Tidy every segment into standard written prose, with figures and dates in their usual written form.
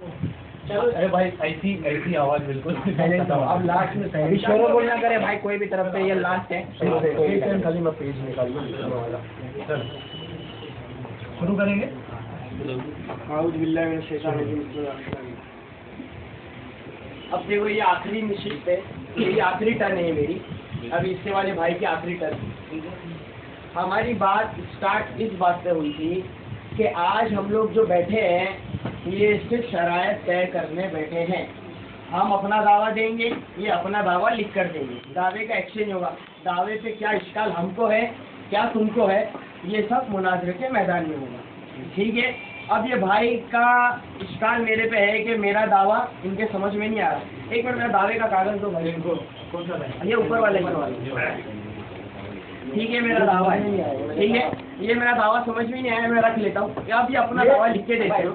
अरे भाई ऐसी आवाज बिल्कुल अब लास्ट में सही शोर बोलना करे भाई कोई भी तरफ से, ये लास्ट है। खाली मैं पेज निकाल शुरू करेंगे। अब देखो ये आखिरी निश्चित है, ये आखिरी टर्न है मेरी, अब इससे वाले भाई की आखिरी टर्न। हमारी बात स्टार्ट इस बात से हुई थी कि आज हम लोग जो बैठे हैं ये सिर्फ शरायत तय करने बैठे हैं। हम अपना दावा देंगे, ये अपना दावा लिख कर देंगे, दावे का एक्सचेंज होगा, दावे पे क्या इश्काल हमको है क्या तुमको है, ये सब मुनाजरे के मैदान में होगा। ठीक है। अब ये भाई का इश्काल मेरे पे है कि मेरा दावा इनके समझ में नहीं आ रहा। एक मिनट मेरा दावे का कागज दो भाई इनको, ये ऊपर वाले ठीक है, मेरा दावा है। ठीक है, ये मेरा दावा समझ में नहीं आया, मैं रख लेता हूँ। आप ये अपना दावा लिख के देते हो।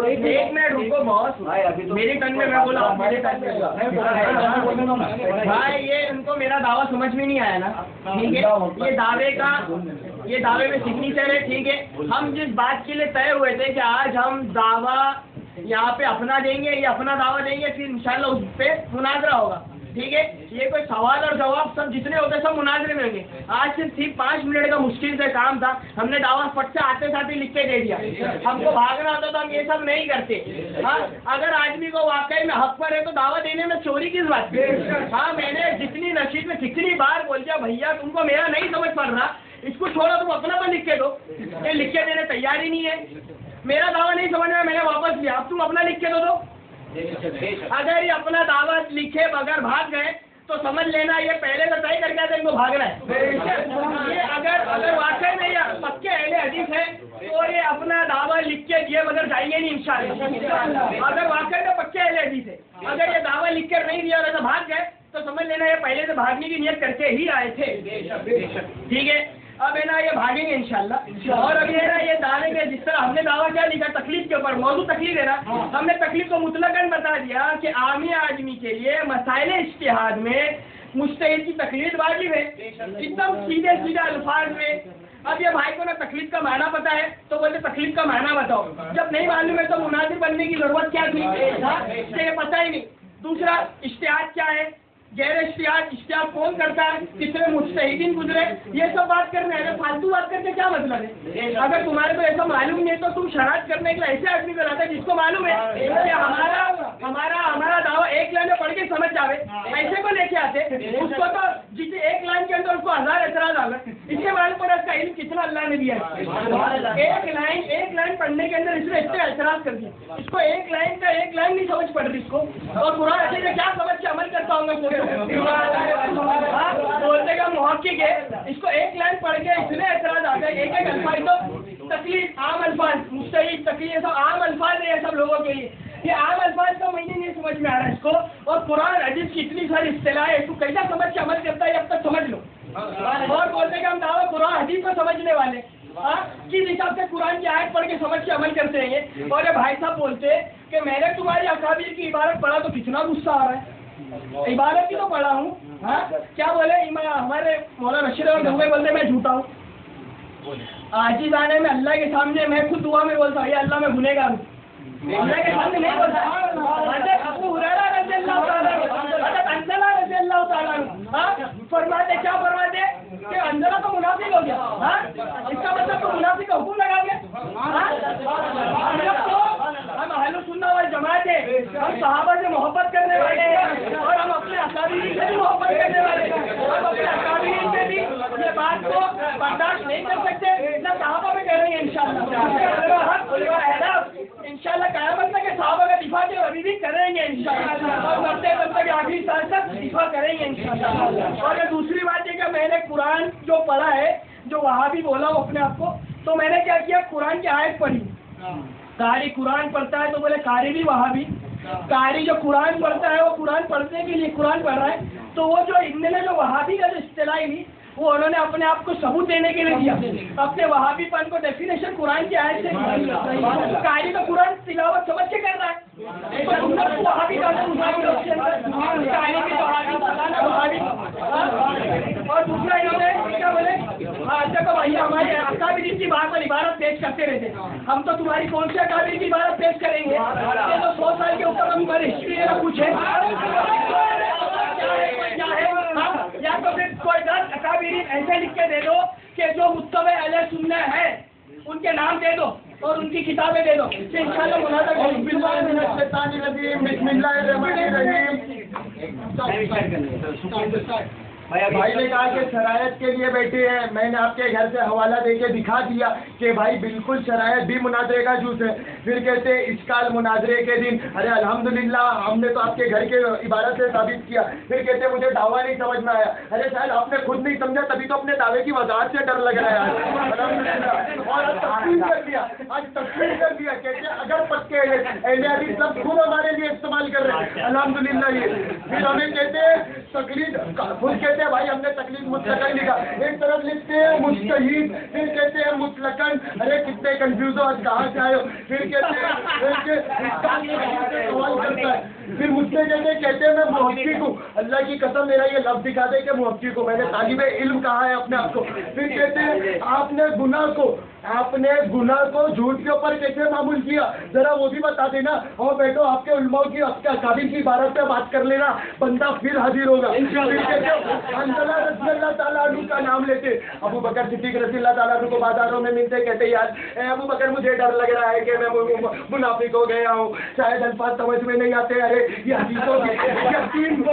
एक मिनट रुको बॉस, मेरी टर्न में मैं बोला, मेरे टर्न में भाई ये उनको मेरा दावा समझ में नहीं आया ना। ठीक है, ये दावे में सिग्नेचर है। ठीक है, हम जिस बात के लिए तय हुए थे कि आज हम दावा यहाँ पे अपना देंगे, ये अपना दावा देंगे, फिर इंशाल्लाह उस पे मुनाजरा होगा। ठीक है, ये कोई सवाल और जवाब सब जितने होते सब मुनाजरे में होंगे। आज सिर्फ 5 मिनट का मुश्किल से काम था, हमने दावा फट से आते साथ ही लिख के दे दिया। हमको भागना होता तो हम ये सब नहीं करते। हाँ, अगर आदमी को वाकई में हक पर है तो दावा देने में चोरी किस बात की। हाँ, मैंने जितनी नशीद में कितनी बार बोल दिया भैया तुमको मेरा नहीं समझ पड़ रहा, इसको छोड़ो, तुम अपना तो लिख के दो। ये लिख के देने तैयार ही नहीं है। मेरा दावा नहीं समझ में, मैंने वापस लिया, अब तुम अपना लिख के दो। अगर ये अपना दावा लिखे बगैर भाग गए तो समझ लेना ये पहले तो तय करके आते इनको भागना है। ये अगर वाकई में ये पक्के अहले हदीस है तो ये अपना दावा लिख के दिए बगैर जाएंगे नहीं इंशाल्लाह। अगर वाकई में पक्के अहले हदीस है, अगर ये दावा लिख कर नहीं दिया और भाग गए तो समझ लेना ये पहले से भागने की नियत करके ही आए थे। ठीक है, अब है ना ये भागेंगे इंशाल्लाह। और अभी है ना ये दावे के जिस तरह हमने दावा क्या लिखा तकलीफ के ऊपर, मौजूद तकलीफ है ना, हमने तकलीफ को मुतलकन बता दिया कि आमी आदमी के लिए मसाइल इज्तिहाद में मुज्तहिद की तकलीफ वाजिब है, एकदम सीधे सीधे अल्फाज में। अब ये भाई को ना तकलीफ का मायना पता है तो बोलते तकलीफ का मायना बताओ, जब नहीं मालूम है तो मुनाजिर बनने की जरूरत क्या थी, ये पता ही नहीं। दूसरा इज्तिहाद क्या है, गैर इश्तिहाद कौन करता है, कितने मुज्तहिदीन गुजरे, ये सब बात करने हैं। फालतू बात करके क्या मतलब है। अगर तुम्हारे को ऐसा मालूम नहीं है तो तुम शरारत करने के लिए ऐसे आदमी को लाते जिसको मालूम है कि हमारा दावा एक लाइन में पढ़ के समझ जावे, ऐसे को लेके आते। उसको तो जिस एक लाइन के अंदर उसको 1000 एतराज आ गए, इससे मालूम पड़ा इसका इल्म कितना अल्लाह ने दिया है। एक लाइन पढ़ने के अंदर इसने इतने एतराज कर दिया, इसको एक लाइन नहीं समझ पड़ रही इसको। और कुरान ऐसे क्या समझ के अमल करता होगा बोलते का मुहक्किक है, इसको एक लाइन पढ़ के इतने एतराज आ गए। एक अल्फाज तो तकलीफ आम अल्फाज, मुस्तहिद तकलीफ, सब आम अल्फाज है सब लोगों के लिए। ये आम अल्फाज का महीने नहीं समझ में आ रहा है इसको, और कुरान हदीस की इतनी सारी इस्तिलाह है, तू कैसा समझ के अमल करता है अब तक समझ लो। और बोलते कि हम दावा कुरान हदीस को समझने वाले, किस हिसाब से कुरान की आयत पढ़ के समझ के अमल करते हैं। और ये भाई साहब बोलते कि मैंने तुम्हारी अकाबिर की इबारत पढ़ा तो कितना गुस्सा आ रहा है, इबारत की तो पढ़ा हूँ। हाँ, क्या बोले हमारे मौलाना रशीद और गंगे बोलते मैं झूठा हूँ। आजिज़ आने में अल्लाह के सामने मैं खुद दुआ में बोलता हूँ ये अल्लाह मैं गुनहगार हूँ, अल्लाह के सामने नहीं बोलता। हज़रत अबू हुरैरा रज़ियल्लाहु ताला हज़रत अंज़ला रज़ियल्लाहु ताला फरमाते क्या फरमाते कि अंज़ला तो मुनाफिक हो गया। हाँ, इसका मतलब तो मुनाफिक का हुक्म लगा गया। हम अहले सुन्नत वल जमात है, हम सहाबा से मोहब्बत करने वाले हैं और हम अपने अकाबिरीन से भी मोहब्बत करने वाले हैं। हम अपने अकाबिरीन से भी ये बात को बर्दाश्त नहीं कर सकते, ना सहाबा में करेंगे इंशाल्लाह क़यामत तक सहाबा का दिफा के अभी भी करेंगे इंशाल्लाह, और मरते मरते आखिरी साल तक दिफा करेंगे इंशाल्लाह। और दूसरी बात है कि मैंने कुरान जो पढ़ा है, जो वहाँ भी बोला हूँ अपने आप को, तो मैंने क्या किया कुरान की आयत पढ़ी। कारी कुरान पढ़ता है तो बोले कारी भी वहाँ भी, कारी जो कुरान पढ़ता है वो कुरान पढ़ने के लिए कुरान पढ़ रहा है, तो वो जो इन्होंने जो वहाबी का जो इस्तिलाह ली वो उन्होंने अपने आप को सबूत देने के लिए दिया, अपने वहाबीपन को डेफिनेशन कुरान की आयत से। कारी तो कुरान तिलावत समझ के कर रहा है, और दूसरा इन्होंने क्या बोले, अच्छा तो भैया हमारे अकाबिरीन की बात पर इबारत पेश करते रहते, हम तो तुम्हारी कौन सी अकाबिरीन की इबारत पेश करेंगे, आपके तो 100 साल के ऊपर हमारी हिस्ट्री है कुछ है या तो फिर कोई 10 अकाबिरीन ऐसे लिख के दे दो कि जो मुत्तबे अहले सुन्ना है उनके नाम दे दो और उनकी किताबें दे दो इंशाल्लाह मुनाज़ा भाई ने कहा कि शरायत के लिए बैठे हैं। मैंने आपके घर से हवाला देके दिखा दिया कि भाई बिल्कुल शरायत भी मुनाजरे का जूस है। फिर कहते इश्काल मुनाजरे के दिन, अरे अल्हम्दुलिल्लाह हमने तो आपके घर के इबारत से साबित किया। फिर कहते मुझे दावा नहीं समझ में आया। अरे शायद आपने खुद नहीं समझा तभी तो अपने दावे की वजाहत से डर लग रहा है अल्हम्दुलिल्लाह। और आज तस्लीम कर दिया, कहते अगर पक्के अहले हदीस सब खुद हमारे लिए इस्तेमाल कर रहे हैं अल्हम्दुलिल्लाह। ये फिर हमें कहते तकलीद, खुद कहते भाई हमने तकलीद मुतलकन लिखा, एक तरफ लिखते हैं मुस्तहीद, फिर कहते हैं मुतलकन। अरे कितने कंफ्यूज हो, आज कहाँ से आए हो। फिर कहते हैं सवाल करता है, फिर मुझसे कहते हैं मैं मुहक्किक हूँ। अल्लाह की कसम मेरा ये लफ्ज दिखा दे कि मुहक्किक हूँ, मैंने तालिबे इल्म कहा है अपने आप को। फिर कहते हैं आपने गुनाह को झूठ के ऊपर कैसे मामूल किया, जरा वो भी बता देना। और बैठो आपके उलमाओं की काबिल की इबारत पे बात कर लेना, बंदा फिर हाजिर होगा। अंदला रज़ियल्लाहु ताला अन्हु का नाम लेते, अबू बकर सिद्दीक रज़ियल्लाहु ताला अन्हु को बाजारों में मिलते, कहते यार अबू बकर मुझे डर लग रहा है कि मैं मुनाफिक हो गया हूँ, शायद अल्फाज समझ में नहीं आते। अरे ये हदीसों की यतीम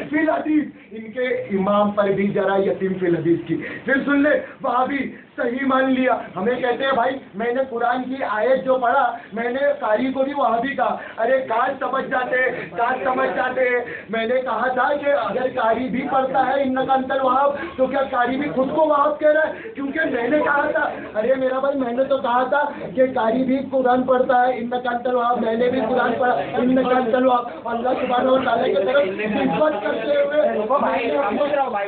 फिल हदीस, इनके इमाम पर भी जरा यतीम फिल हदीस की। फिर सुन ले वहाँ भी सही मान लिया। हमें कहते हैं भाई मैंने कुरान की आयत जो पढ़ा, मैंने कारी को भी वहाँ भी कहा, अरे काश समझ जाते। मैंने कहा था कि अगर कारी भी पढ़ता है इन्नका अंतल वहाब, तो क्या कारी भी खुद को वहाब कह रहा है? क्योंकि मैंने कहा था, अरे मेरा भाई मैंने तो कहा था कि कारी भी कुरान पढ़ता है इन्नका अंतल वहाब, मैंने भी कुरान पढ़ा इन्नका अंतल वहाब। अल्लाह सुब्हानहू व तआला की तरफ निस्बत करते हुए,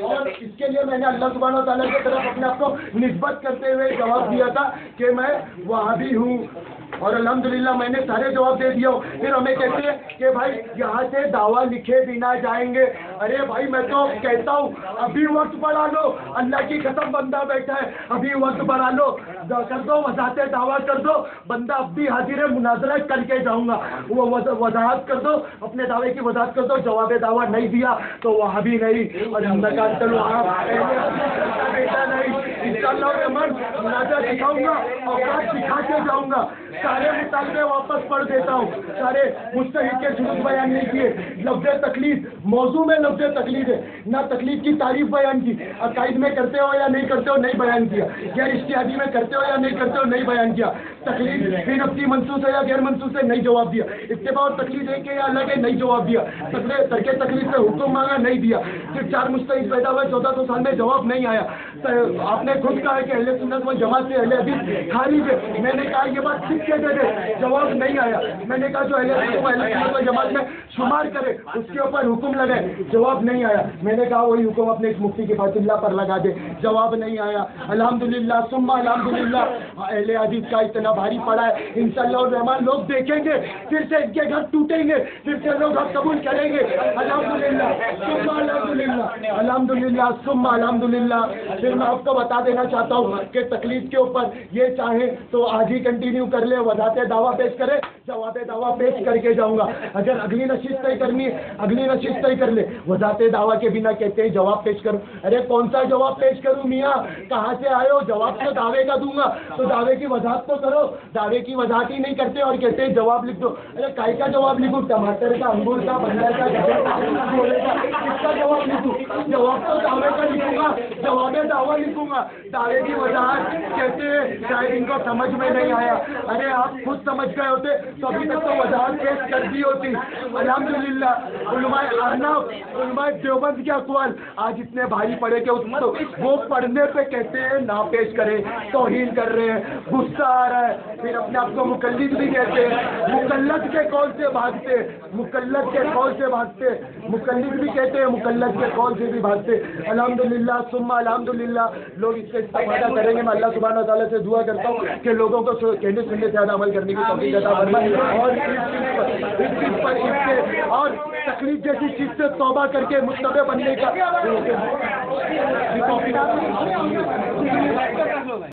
और इसके लिए मैंने अल्लाह सुब्हानहू व तआला की तरफ अपने आप को निस्बत करते हुए जवाब दिया था कि मैं वहाबी हूँ। और अल्हम्दुलिल्लाह मैंने सारे जवाब दे दिया। फिर हमें कहते हैं कि भाई यहाँ से दावा लिखे बिना जाएंगे। अरे भाई मैं तो कहता हूँ अभी वक्त बढ़ा लो, अल्लाह की कसम बंदा बैठा है, अभी वक्त बढ़ा लो, कर दो वजाहत दावा कर दो, बंदा अब भी हाजिर है, मुनाजरा करके जाऊंगा। वो वजाहत कर दो, अपने दावे की वजाहत कर दो। जवाब दावा नहीं दिया तो वहाँ भी नहीं, और बेटा नहीं, इंशाअल्लाह मुनाजरा दिखाऊंगा और बात सिखा के जाऊंगा। सारे मुतालबे वापस पढ़ देता हूँ, सारे मुस्तहिद के शुरू बयान नहीं किए। लफ्ज़ तकलीद, मौजू में लफ्ज़ तकलीद है, ना तकलीद की तारीफ बयान की, अकाइद में करते हो या नहीं करते हो नहीं बयान किया, गैर इज्तिहादी में करते हो या नहीं करते हो नहीं बयान किया। तकलीद फिर अपनी मनसूस है या गैर मनसूस है नहीं जवाब दिया। इत्तिबा और तकलीद है कि या अलग है नहीं जवाब दिया। तर्के तकलीद से हुक्म मांगा नहीं दिया। फिर 4 मुस्तहिद पैदा हुए 1400 साल में जवाब नहीं आया। आपने खुद कहा कि अहले सुन्नत वल जमात से अहले हदीस खारिज है, मैंने कहा ये बात ठीक के दे, जवाब नहीं आया। मैंने कहा जो अहले सुन्नत वल जमात में शुमार करे उसके ऊपर हुक्म लगाए, जवाब नहीं आया। मैंने कहा वही हुक्म अपने इस मुफ्ती की फातिल्लाह पर लगा दे, जवाब नहीं आया। अल्हम्दुलिल्लाह सुम्मा अल्हम्दुलिल्लाह अहले हदीस का इतना भारी पड़ा है, इंशाअल्लाह रहमान लोग देखेंगे, फिर से इनके घर टूटेंगे, फिर से लोग अब कबूल करेंगे। अल्हम्दुलिल्लाह सुम्मा अल्हम्दुलिल्लाह अल्हम्दुलिल्लाह सुम्मा अल्हम्दुलिल्लाह। फिर मैं आपको बता देना चाहता हूँ कि तकलीफ के ऊपर ये चाहे तो आज ही कंटिन्यू कर ले, वजाहत दावा पेश करे, जवाब दावा पेश करके जाऊंगा। अगर अगली नशिस्त तय करनी है अगली नशिस्त तय कर ले, वजाहत दावा के बिना कहते हैं जवाब पेश करूं। अरे कौन सा जवाब पेश करूं मियाँ, कहाँ से आए हो? जवाब तो दावे का दूंगा, तो दावे की वजाहत तो करो। दावे की वजाहत ही नहीं करते और कहते हैं जवाब लिख दो। अरे काय का जवाब लिखूं? टमाटर का, अंगूर का, बंदर का, घोड़े का, किसका जवाब लिखूं? जवाब तो दावे का लिखूंगा, जवाब दावा लिखूंगा। दावे की वजाहत कहते हैं शायद इनको समझ में नहीं आया। अरे आप खुद समझ गए होते तो अभी तक तो वजाहत पेश कर दी होती। अल्हम्दुलिल्लाह उलमाए अरनाफ, उलमाए देवबंद के अक़वाल आज इतने भारी पड़े कि उसको वो पढ़ने पे कहते हैं ना पेश करें, तौहीन कर रहे हैं, गुस्सा आ रहा है। फिर अपने आप को मुकल्लिद भी कहते हैं, मुकल्लद के कौल से भागते, मुकल्लद के कौल से भागते, मुकल्लिद भी कहते हैं, मुकल्लद के कौल से भी भागते। अल्हम्दुलिल्लाह सुम्मा अल्हम्दुलिल्लाह लोग इससे इस्तेफादा करेंगे। मैं अल्लाह सुब्हानहू व तआला से दुआ करता हूँ कि लोगों को कहने सुनने से ज़्यादा अमल करने की तौफीक अता फरमाए। और इस चीज़ पर तकलीफ जैसी चीज से तौबा करके मुत्तबे बनने का